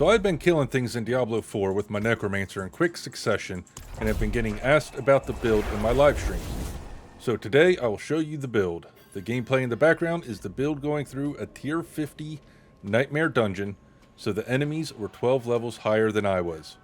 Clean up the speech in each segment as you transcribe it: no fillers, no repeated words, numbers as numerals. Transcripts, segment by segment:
So I've been killing things in Diablo 4 with my Necromancer in quick succession, and have been getting asked about the build in my live streams. So today I will show you the build. The gameplay in the background is the build going through a tier 50 nightmare dungeon, so the enemies were 12 levels higher than I was.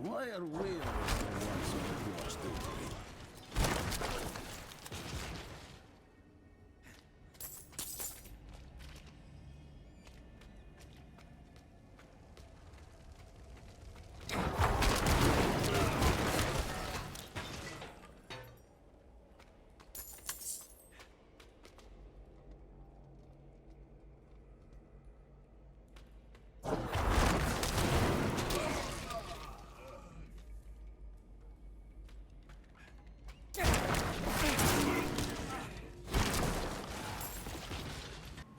Why are we always the ones who do us dirty?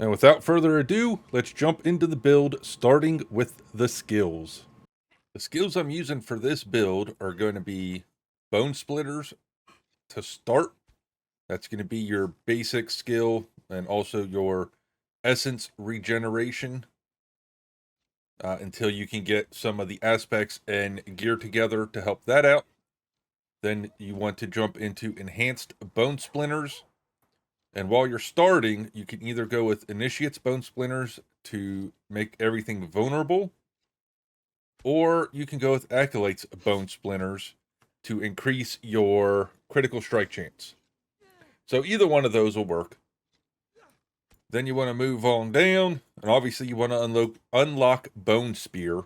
And without further ado, let's jump into the build, starting with the skills. The skills I'm using for this build are going to be Bone Splitters to start. That's going to be your basic skill, and also your essence regeneration until you can get some of the aspects and gear together to help that out. Then you want to jump into Enhanced Bone Splinters. And while you're starting, you can either go with Initiate's Bone Splinters to make everything vulnerable, or you can go with Acolyte's Bone Splinters to increase your critical strike chance. So either one of those will work. Then you want to move on down, and obviously you want to unlock Bone Spear.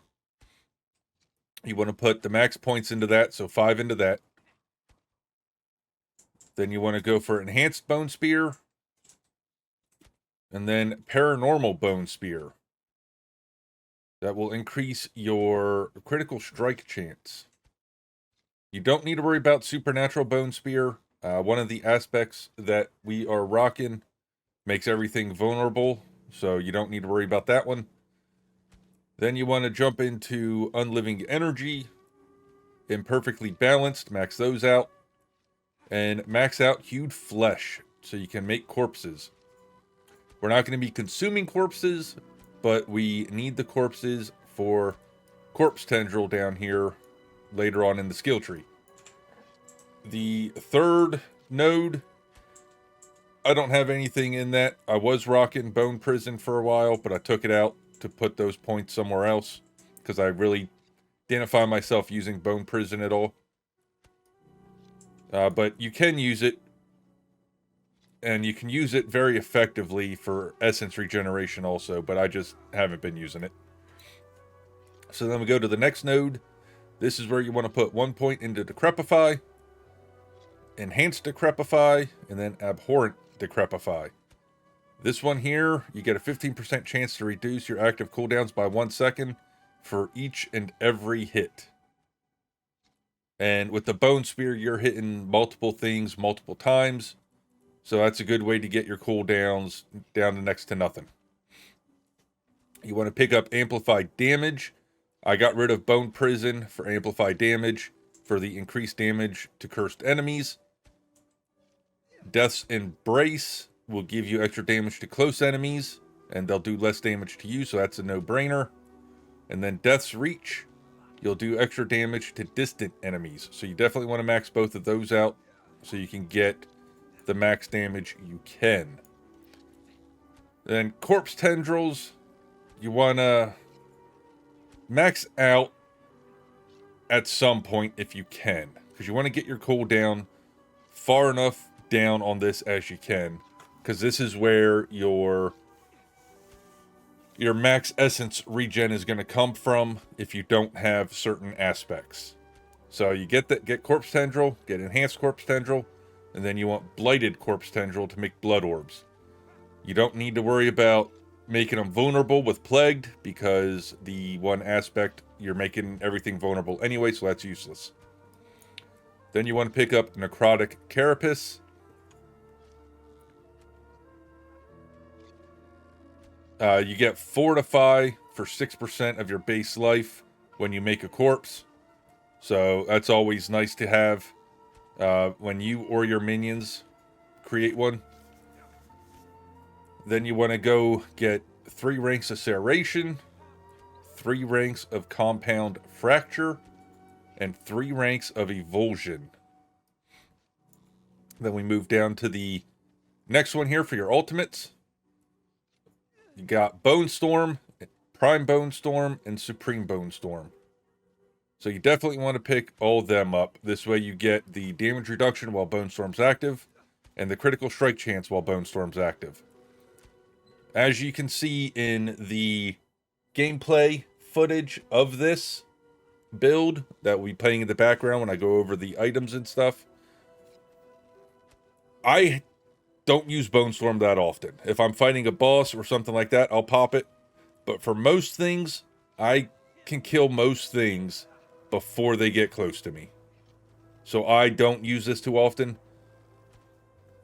You want to put the max points into that, so 5 into that. Then you want to go for Enhanced Bone Spear, and then Paranormal Bone Spear. That will increase your critical strike chance. You don't need to worry about Supernatural Bone Spear. One of the aspects that we are rocking makes everything vulnerable, so you don't need to worry about that one. Then you want to jump into Unliving Energy, Imperfectly Balanced, max those out. And max out Hewed Flesh, so you can make corpses. We're not going to be consuming corpses, but we need the corpses for Corpse Tendril down here later on in the skill tree. The third node, I don't have anything in that. I was rocking Bone Prison for a while, but I took it out to put those points somewhere else, because I really didn't find myself using Bone Prison at all. But you can use it, and you can use it very effectively for essence regeneration also, but I just haven't been using it. So then we go to the next node. This is where you want to put 1 point into Decrepify, Enhanced Decrepify, and then Abhorrent Decrepify. This one here, you get a 15% chance to reduce your active cooldowns by 1 second for each and every hit. And with the Bone Spear, you're hitting multiple things multiple times. So that's a good way to get your cooldowns down to next to nothing. You want to pick up Amplified Damage. I got rid of Bone Prison for Amplified Damage for the increased damage to cursed enemies. Death's Embrace will give you extra damage to close enemies, and they'll do less damage to you, so that's a no-brainer. And then Death's Reach, you'll do extra damage to distant enemies. So you definitely want to max both of those out so you can get the max damage you can. Then Corpse Tendrils, you want to max out at some point if you can, because you want to get your cooldown far enough down on this as you can, because this is where your max essence regen is going to come from if you don't have certain aspects. So you get Corpse Tendril, get Enhanced Corpse Tendril, and then you want Blighted Corpse Tendril to make Blood Orbs. You don't need to worry about making them vulnerable with Plagued, because the one aspect, you're making everything vulnerable anyway, so that's useless. Then you want to pick up Necrotic Carapace. You get Fortify for 6% of your base life when you make a corpse. So that's always nice to have when you or your minions create one. Then you want to go get 3 ranks of Serration, 3 ranks of Compound Fracture, and 3 ranks of Evulsion. Then we move down to the next one here for your ultimates. You got Bone Storm, Prime Bone Storm, and Supreme Bone Storm. So you definitely want to pick all of them up. This way you get the damage reduction while Bone Storm's active, and the critical strike chance while Bone Storm's active. As you can see in the gameplay footage of this build that will be playing in the background when I go over the items and stuff, I don't use Bone Storm that often. If I'm fighting a boss or something like that, I'll pop it. But for most things, I can kill most things before they get close to me. So I don't use this too often.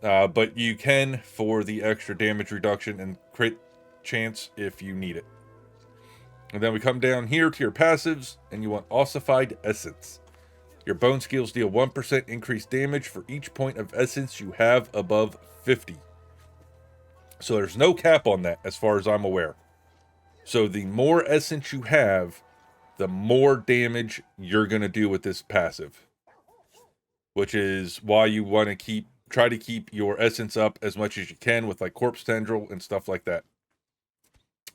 But you can for the extra damage reduction and crit chance if you need it. And then we come down here to your passives, and you want Ossified Essence. Your bone skills deal 1% increased damage for each point of essence you have above 50. So there's no cap on that as far as I'm aware. So the more essence you have, the more damage you're going to do with this passive. Which is why you want to try to keep your essence up as much as you can with like Corpse Tendril and stuff like that.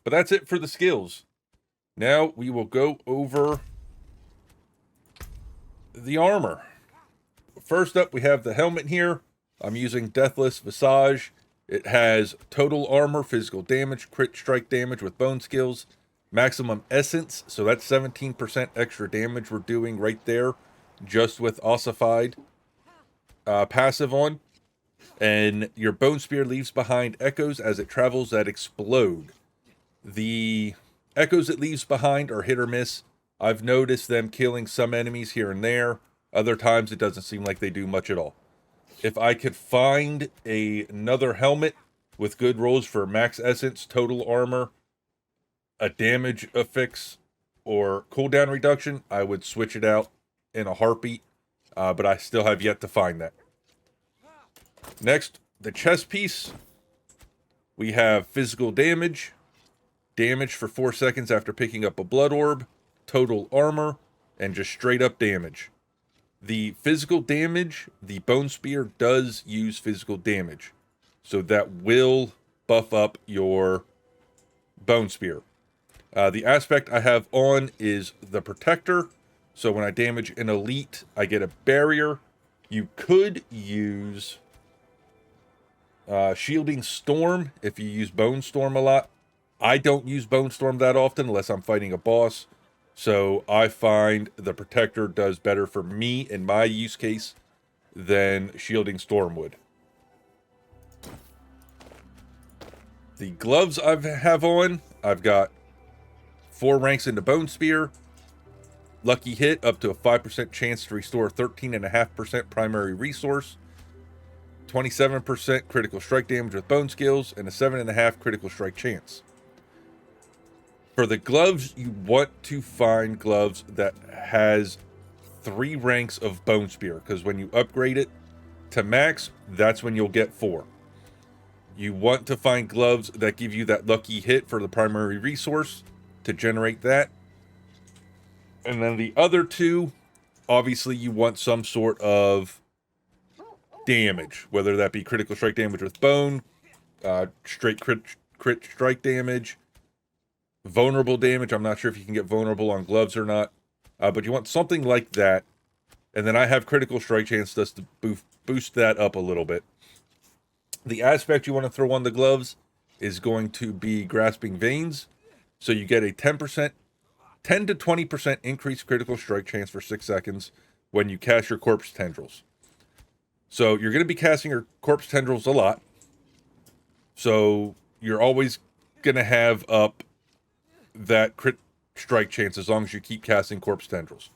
But that's it for the skills. Now we will go over the armor. First up, we have the helmet here. I'm using Deathless Visage. It has total armor, physical damage, crit strike damage with bone skills, maximum essence. So that's 17% extra damage we're doing right there just with Ossified passive on. And your bone spear leaves behind echoes as it travels that explode. The echoes it leaves behind are hit or miss. I've noticed them killing some enemies here and there. Other times it doesn't seem like they do much at all. If I could find another helmet with good rolls for max essence, total armor, a damage affix, or cooldown reduction, I would switch it out in a heartbeat. But I still have yet to find that. Next, the chest piece. We have physical damage. Damage for 4 seconds after picking up a blood orb. Total armor. And just straight up damage. The physical damage, the bone spear does use physical damage. So that will buff up your bone spear. The aspect I have on is the protector. So when I damage an elite, I get a barrier. You could use Shielding Storm if you use Bone Storm a lot. I don't use Bone Storm that often unless I'm fighting a boss. So I find the protector does better for me in my use case than Shielding Storm would. The gloves I have on, I've got 4 ranks into Bone Spear. Lucky hit, up to a 5% chance to restore 13.5% primary resource. 27% critical strike damage with bone skills, and a 7.5 critical strike chance. For the gloves, you want to find gloves that has 3 ranks of bone spear, because when you upgrade it to max, that's when you'll get 4. You want to find gloves that give you that lucky hit for the primary resource to generate that. And then the other 2, obviously you want some sort of damage, whether that be critical strike damage with bone, straight crit strike damage, vulnerable damage. I'm not sure if you can get vulnerable on gloves or not, but you want something like that. And then I have critical strike chance just to boost that up a little bit. The aspect you want to throw on the gloves is going to be Grasping Veins. So you get a 10 to 20% increased critical strike chance for 6 seconds when you cast your Corpse Tendrils. So you're going to be casting your Corpse Tendrils a lot. So you're always going to have up that crit strike chance as long as you keep casting Corpse Tendrils.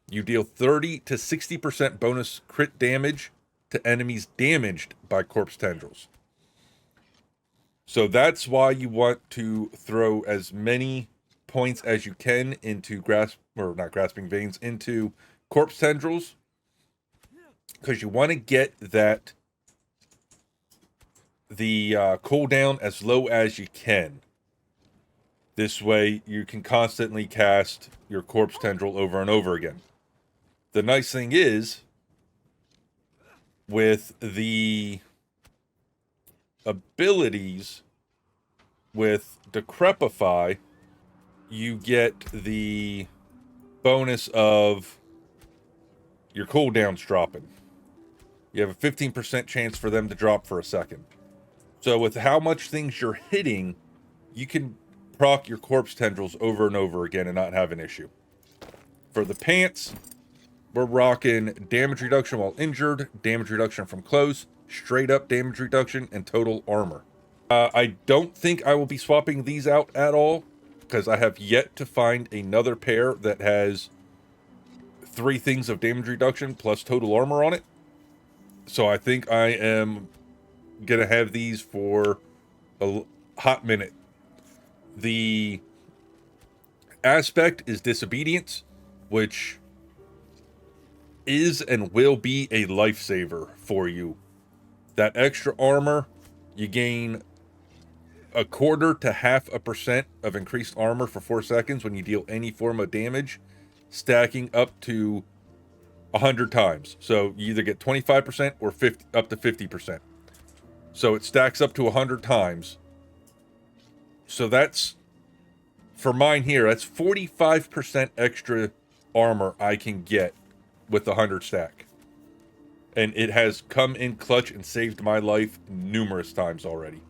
You deal 30 to 60% bonus crit damage to enemies damaged by Corpse Tendrils. So that's why you want to throw as many points as you can into not grasping veins, into corpse tendrils, because you want to get the cooldown as low as you can. This way you can constantly cast your corpse tendril over and over again. The nice thing is, with the abilities with Decrepify, you get the bonus of your cooldowns dropping. You have a 15% chance for them to drop for a second. So with how much things you're hitting, you can proc your corpse tendrils over and over again and not have an issue. For the pants, we're rocking damage reduction while injured, damage reduction from close, straight up damage reduction, and total armor. I don't think I will be swapping these out at all, because I have yet to find another pair that has 3 things of damage reduction plus total armor on it. So I think I am gonna have these for a hot minute. The aspect is disobedience, which is and will be a lifesaver for you. That extra armor, you gain 1/4 to 0.5% of increased armor for 4 seconds when you deal any form of damage, stacking up to 100 times. So you either get 25% or up to 50%. So it stacks up to 100 times. So that's, for mine here, that's 45% extra armor I can get with the 100 stack. And it has come in clutch and saved my life numerous times already.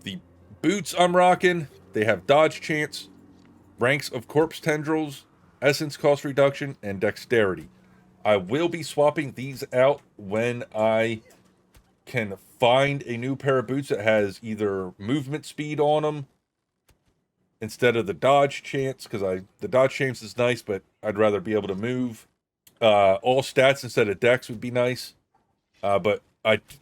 The boots I'm rocking, they have dodge chance, ranks of corpse tendrils, essence cost reduction, and dexterity. I will be swapping these out when I can find a new pair of boots that has either movement speed on them instead of the dodge chance, because the dodge chance is nice, but I'd rather be able to move. All stats instead of dex would be nice, but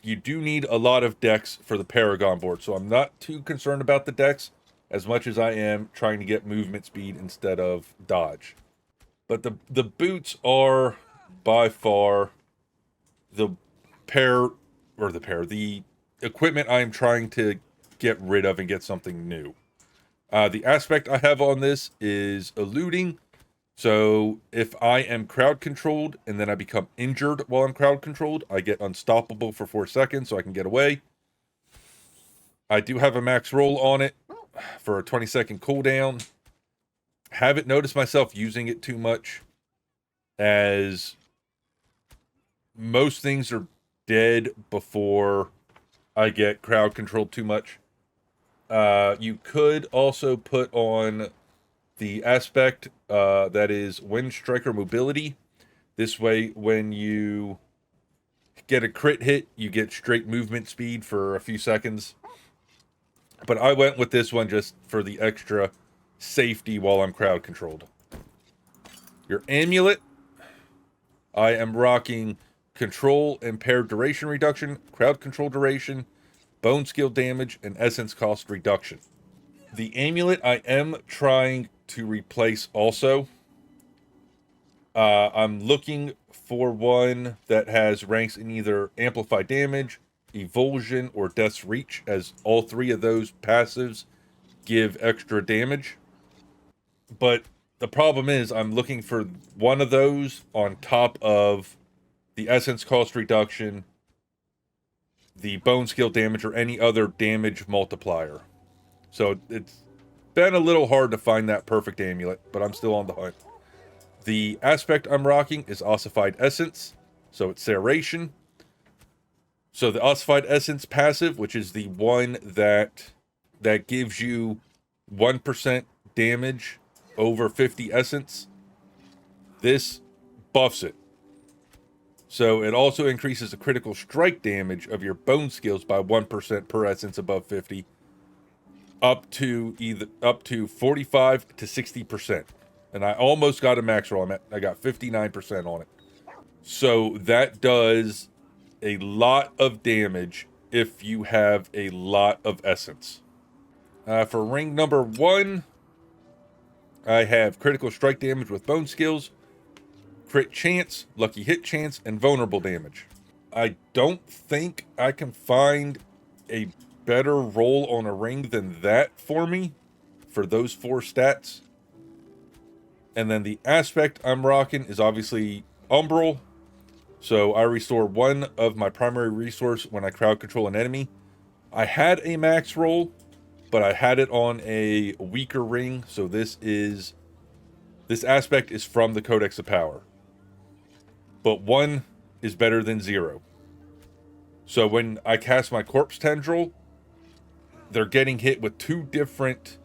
you do need a lot of dex for the Paragon board, so I'm not too concerned about the dex as much as I am trying to get movement speed instead of dodge. But the boots are by far the equipment I am trying to get rid of and get something new. The aspect I have on this is eluding. So if I am crowd controlled and then I become injured while I'm crowd controlled, I get unstoppable for 4 seconds so I can get away. I do have a max roll on it for a 20-second cooldown. Haven't noticed myself using it too much, as most things are dead before I get crowd controlled too much. You could also put on the aspect that is Wind Striker Mobility. This way, when you get a crit hit, you get straight movement speed for a few seconds. But I went with this one just for the extra safety while I'm crowd controlled. Your amulet, I am rocking control impaired duration reduction, crowd control duration, bone skill damage, and essence cost reduction. The amulet I am trying to replace also. I'm looking for one that has ranks in either amplify damage, evulsion, or death's reach, as all 3 of those passives give extra damage. But the problem is I'm looking for one of those on top of the essence cost reduction, the bone skill damage, or any other damage multiplier. So it's been a little hard to find that perfect amulet, but I'm still on the hunt. The aspect I'm rocking is Ossified Essence, so it's Serration. So the Ossified Essence passive, which is the one that gives you 1% damage over 50 essence, this buffs it. So it also increases the critical strike damage of your bone skills by 1% per essence above 50, up to 45 to 60%. And I almost got a max roll. I got 59% on it. So that does a lot of damage if you have a lot of essence. For ring number 1, I have critical strike damage with bone skills, crit chance, lucky hit chance, and vulnerable damage. I don't think I can find a better roll on a ring than that for me, for those 4 stats. And then the aspect I'm rocking is obviously Umbral. So I restore 1 of my primary resource when I crowd control an enemy. I had a max roll, but I had it on a weaker ring. So this aspect is from the Codex of Power. But 1 is better than 0. So when I cast my Corpse Tendril, they're getting hit with 2 different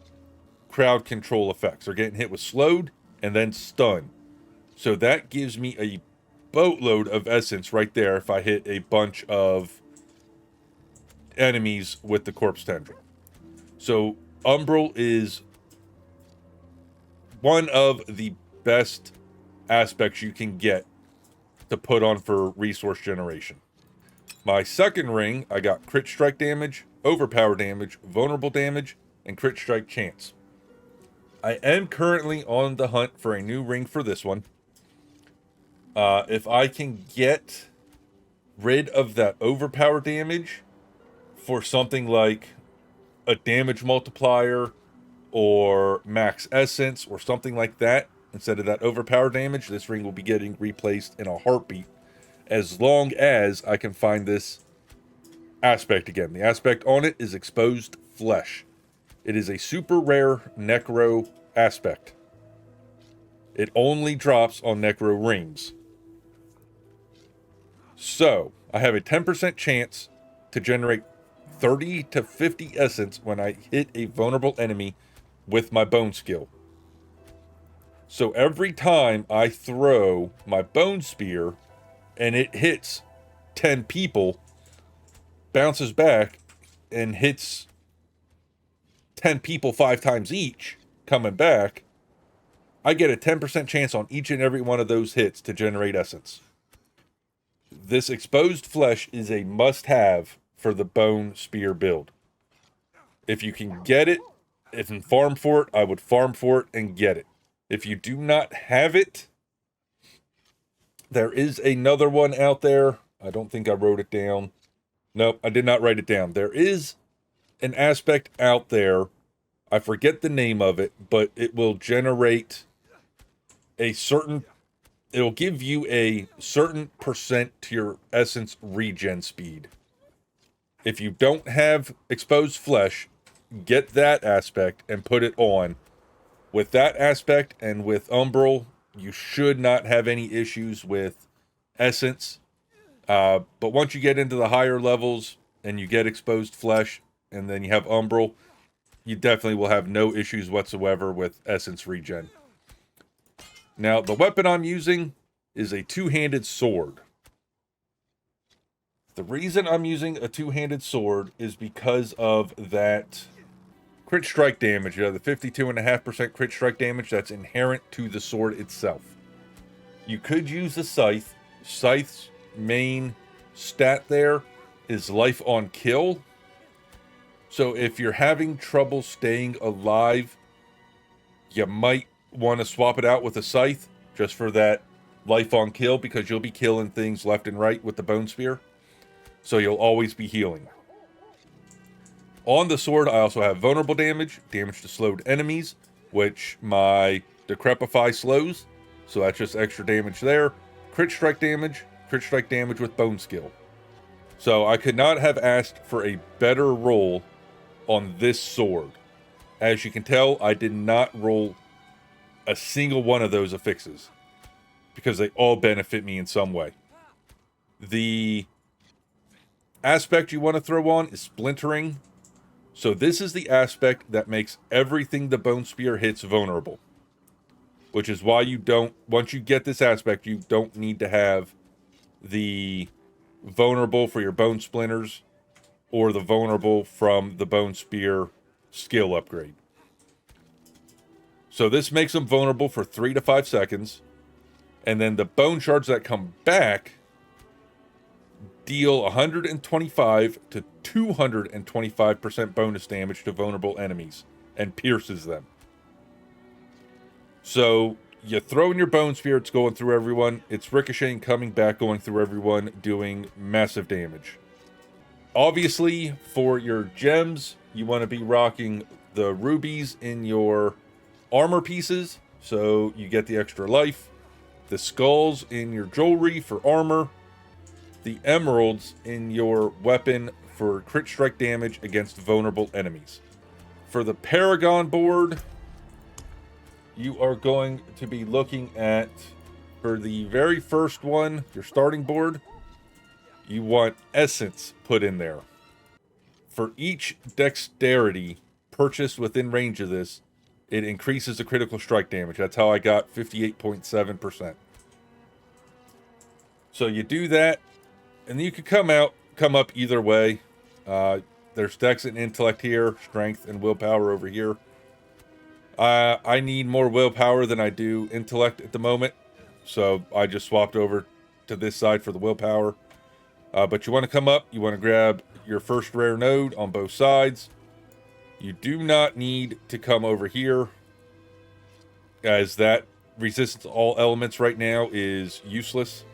crowd control effects. They're getting hit with slowed and then stun. So that gives me a boatload of essence right there if I hit a bunch of enemies with the Corpse Tendril. So Umbral is one of the best aspects you can get to put on for resource generation. My second ring, I got crit strike damage, overpower damage, vulnerable damage, and crit strike chance. I am currently on the hunt for a new ring for this one. If I can get rid of that overpower damage for something like a damage multiplier or max essence or something like that, instead of that overpower damage, this ring will be getting replaced in a heartbeat, as long as I can find this aspect again. The aspect on it is exposed flesh. It is a super rare Necro aspect. It only drops on Necro rings. So, I have a 10% chance to generate 30 to 50 essence when I hit a vulnerable enemy with my bone skill. So every time I throw my bone spear and it hits 10 people, bounces back and hits 10 people 5 times each, coming back, I get a 10% chance on each and every one of those hits to generate essence. This exposed flesh is a must-have for the bone spear build. If you can get it, if you farm for it, I would farm for it and get it. If you do not have it, there is another one out there. I don't think I wrote it down. Nope, I did not write it down. There is an aspect out there. I forget the name of it, but it will generate a certain... It'll give you a certain percent to your essence regen speed. If you don't have exposed flesh, get that aspect and put it on. With that aspect and with Umbral, you should not have any issues with essence. But once you get into the higher levels and you get exposed flesh and then you have Umbral, you definitely will have no issues whatsoever with essence regen. Now, the weapon I'm using is a two-handed sword. The reason I'm using a two-handed sword is because of that crit strike damage. You know, the 52.5% crit strike damage that's inherent to the sword itself. You could use the scythe. Scythe's main stat there is life on kill. So if you're having trouble staying alive, you might want to swap it out with a scythe just for that life on kill, because you'll be killing things left and right with the bone spear. So you'll always be healing. On the sword, I also have vulnerable damage, damage to slowed enemies, which my Decrepify slows. So that's just extra damage there. Crit strike damage with bone skill. So I could not have asked for a better roll on this sword. As you can tell, I did not roll a single one of those affixes, because they all benefit me in some way. The aspect you want to throw on is splintering. So this is the aspect that makes everything the bone spear hits vulnerable. Which is why you don't, once you get this aspect, you don't need to have the vulnerable for your bone splinters or the vulnerable from the bone spear skill upgrade. So this makes them vulnerable for 3 to 5 seconds. And then the bone shards that come back deal 125 to 225% bonus damage to vulnerable enemies and pierces them. So you throw in your Bone Spear, it's going through everyone. It's ricocheting, coming back, going through everyone, doing massive damage. Obviously, for your gems, you want to be rocking the rubies in your armor pieces, so you get the extra life. The skulls in your jewelry for armor. The emeralds in your weapon for crit strike damage against vulnerable enemies. For the Paragon board, you are going to be looking at, for the very first one, your starting board, you want Essence put in there. For each dexterity purchased within range of this, it increases the critical strike damage. That's how I got 58.7%. So you do that, and then you can come up either way. There's dex and intellect here, strength and willpower over here. I need more willpower than I do intellect at the moment, so I just swapped over to this side for the willpower. But you want to come up, you want to grab your first rare node on both sides. You do not need to come over here, as that resistance to all elements right now is useless.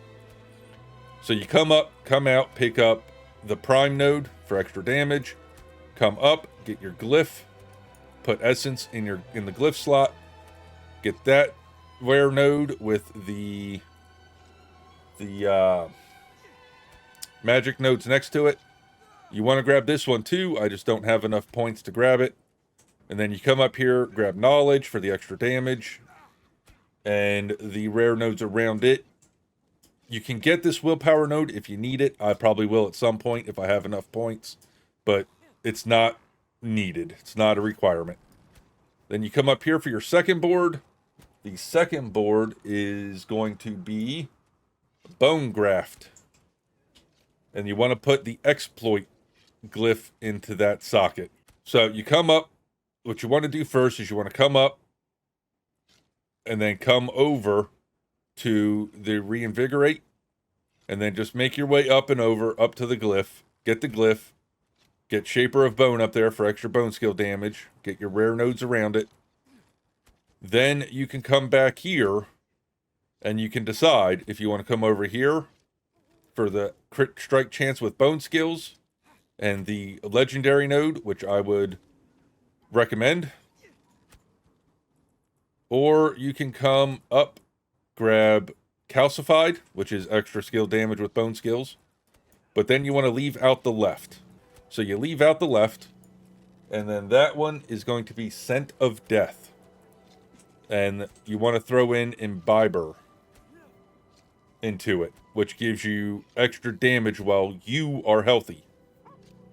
So you come up, come out, pick up the prime node for extra damage. Come up, get your glyph, put essence in the glyph slot. Get that rare node with the magic nodes next to it. You want to grab this one too. I just don't have enough points to grab it. And then you come up here, grab knowledge for the extra damage, and the rare nodes around it. You can get this willpower node if you need it. I probably will at some point if I have enough points, but it's not needed. It's not a requirement. Then you come up here for your second board. The second board is going to be Bone Graft. And you want to put the exploit glyph into that socket. So you come up. What you want to do first is you want to come up and then come over to the reinvigorate, and then just make your way up and over up to the glyph. Get the glyph. Get Shaper of Bone up there for extra bone skill damage. Get your rare nodes around it. Then you can come back here and you can decide if you want to come over here for the crit strike chance with bone skills and the legendary node, which I would recommend. Or you can come up, grab Calcified, which is extra skill damage with bone skills. But then you want to leave out the left. So you leave out the left, and then that one is going to be Scent of Death. And you want to throw in Imbiber into it, which gives you extra damage while you are healthy.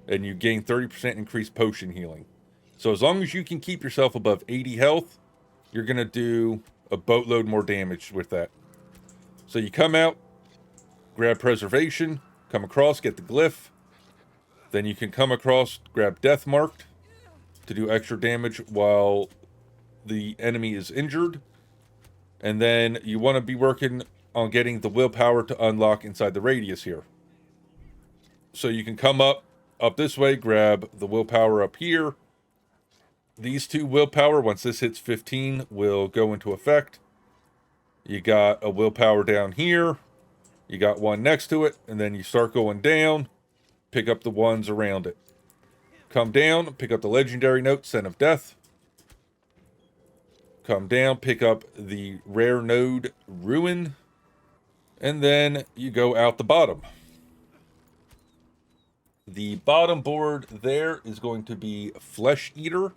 And you gain 30% increased potion healing. So as long as you can keep yourself above 80 health, you're going to do a boatload more damage with that. So you come out, grab Preservation, come across, get the glyph. Then you can come across, grab Death Marked to do extra damage while the enemy is injured. And then you want to be working on getting the willpower to unlock inside the radius here. So you can come up this way, grab the willpower up here. These two willpower, once this hits 15, will go into effect. You got a willpower down here. You got one next to it, and then you start going down. Pick up the ones around it. Come down, pick up the legendary note, Scent of Death. Come down, pick up the rare node, Ruin. And then you go out the bottom. The bottom board there is going to be Flesh Eater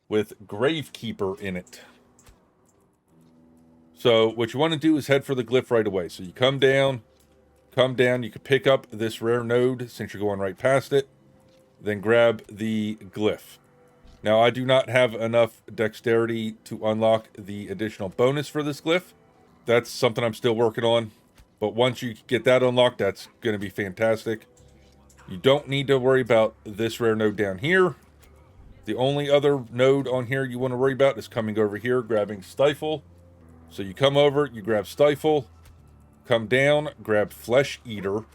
with Gravekeeper in it. So what you want to do is head for the glyph right away. So you come down, you can pick up this rare node since you're going right past it. Then grab the glyph. Now I do not have enough dexterity to unlock the additional bonus for this glyph. That's something I'm still working on. But once you get that unlocked, that's going to be fantastic. You don't need to worry about this rare node down here. The only other node on here you want to worry about is coming over here, grabbing Stifle. So you come over, you grab Stifle, come down, grab Flesh Eater,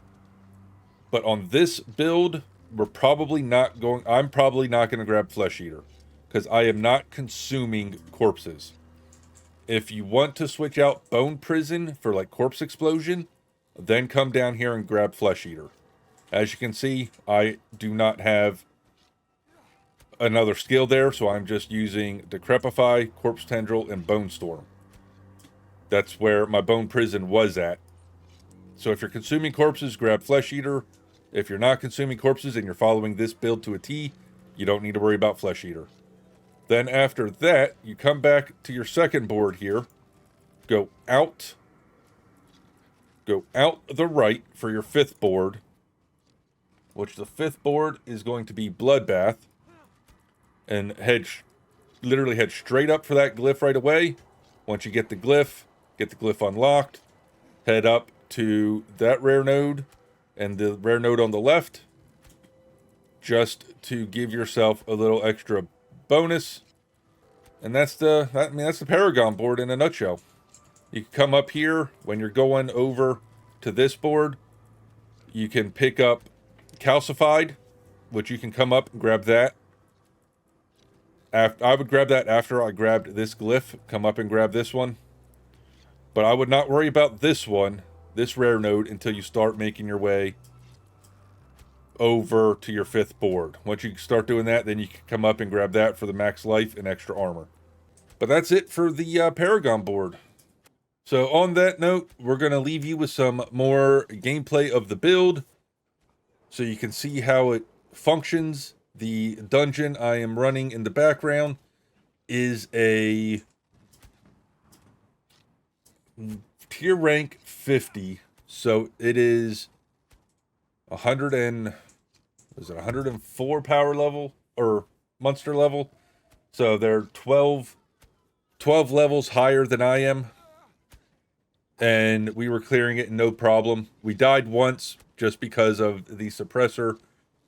But on this build, I'm probably not going to grab Flesh Eater, because I am not consuming corpses. If you want to switch out Bone Prison for like Corpse Explosion, then come down here and grab Flesh Eater. As you can see, I do not have another skill there, so I'm just using Decrepify, Corpse Tendril, and Bone Storm. That's where my Bone Prison was at. So if you're consuming corpses, grab Flesh Eater. If you're not consuming corpses and you're following this build to a T, you don't need to worry about Flesh Eater. Then after that, you come back to your second board here. Go out the right for your fifth board, which the fifth board is going to be Bloodbath. And literally head straight up for that glyph right away. Once you get the glyph unlocked, head up to that rare node and the rare node on the left, just to give yourself a little extra bonus. And that's the Paragon board in a nutshell. You can come up here when you're going over to this board. You can pick up Calcified, which you can come up and grab that. I would grab that after I grabbed this glyph. Come up and grab this one. But I would not worry about this one, this rare node, until you start making your way over to your fifth board. Once you start doing that, then you can come up and grab that for the max life and extra armor. But that's it for the Paragon board. So on that note, we're going to leave you with some more gameplay of the build, so you can see how it functions. The dungeon I am running in the background is a tier rank 50, so it is 104 power level or monster level. So they're 12 levels higher than I am, and we were clearing it no problem. We died once just because of the suppressor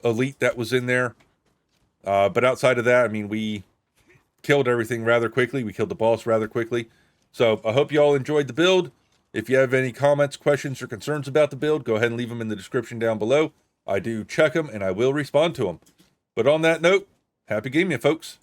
elite that was in there. But outside of that, I mean, we killed everything rather quickly. We killed the boss rather quickly. So I hope you all enjoyed the build. If you have any comments, questions, or concerns about the build, go ahead and leave them in the description down below. I do check them, and I will respond to them. But on that note, happy gaming, folks.